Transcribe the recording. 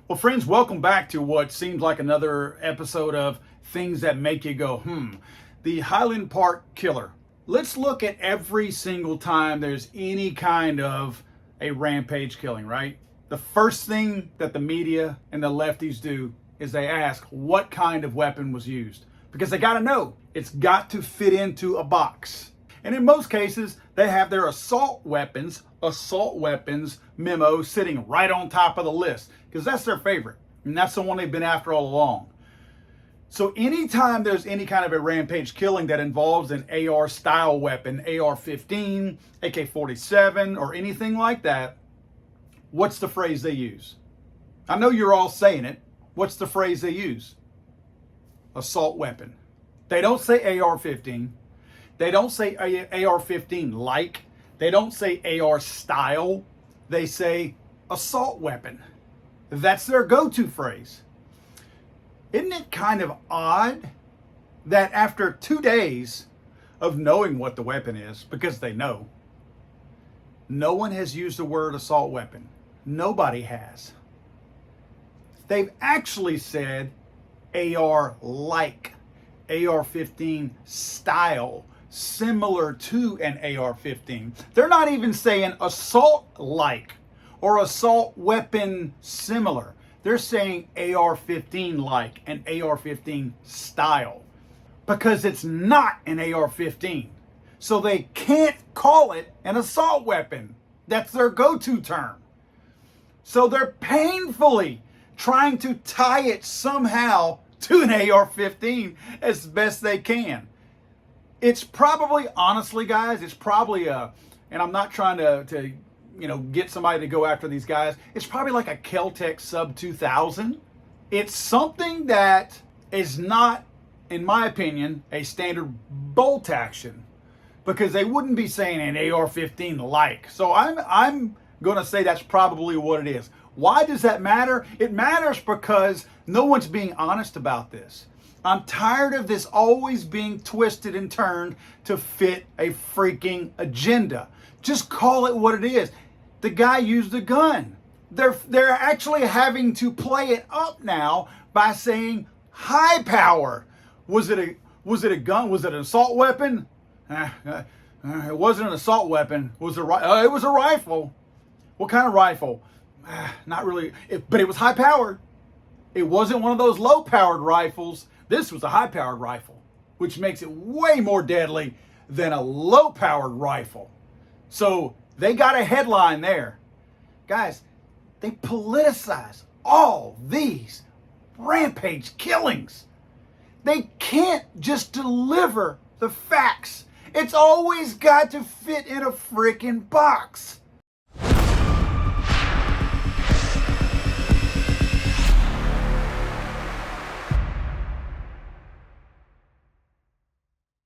Well, friends, welcome back to what seems like another episode of Things That Make You Go, the Highland Park killer. Let's look at every single time there's any kind of a rampage killing, right? The first thing that the media and the lefties do is they ask what kind of weapon was used. Because they got to know, it's got to fit into a box. And in most cases, they have their assault weapons memo sitting right on top of the list because that's their favorite. And that's the one they've been after all along. So anytime there's any kind of a rampage killing that involves an AR style weapon, AR-15, AK-47, or anything like that, what's the phrase they use? I know you're all saying it. What's the phrase they use? Assault weapon. They don't say AR-15. They don't say AR-15 like. They don't say AR style. They say assault weapon. That's their go-to phrase. Isn't it kind of odd that after 2 days of knowing what the weapon is, because they know, no one has used the word assault weapon. Nobody has. They've actually said AR like, AR-15 style, similar to an AR-15. They're not even saying assault like or assault weapon similar. They're saying AR-15 like and AR-15 style because it's not an AR-15. So they can't call it an assault weapon. That's their go-to term. So they're painfully trying to tie it somehow to an AR-15 as best they can. It's probably, honestly, guys, it's probably and I'm not trying to get somebody to go after these guys. It's probably like a Kel Tec Sub 2000. It's something that is not, in my opinion, a standard bolt action because they wouldn't be saying an AR-15 like. So I'm going to say that's probably what it is. Why does that matter? It matters because no one's being honest about this. I'm tired of this always being twisted and turned to fit a freaking agenda. Just call it what it is. The guy used a gun. They're actually having to play it up now by saying high power. Was it a gun? Was it an assault weapon? It wasn't an assault weapon. It was a rifle. What kind of rifle? Not really, but it was high powered. It wasn't one of those low powered rifles. This was a high powered rifle, which makes it way more deadly than a low powered rifle. So they got a headline there. Guys, they politicize all these rampage killings. They can't just deliver the facts. It's always got to fit in a freaking box.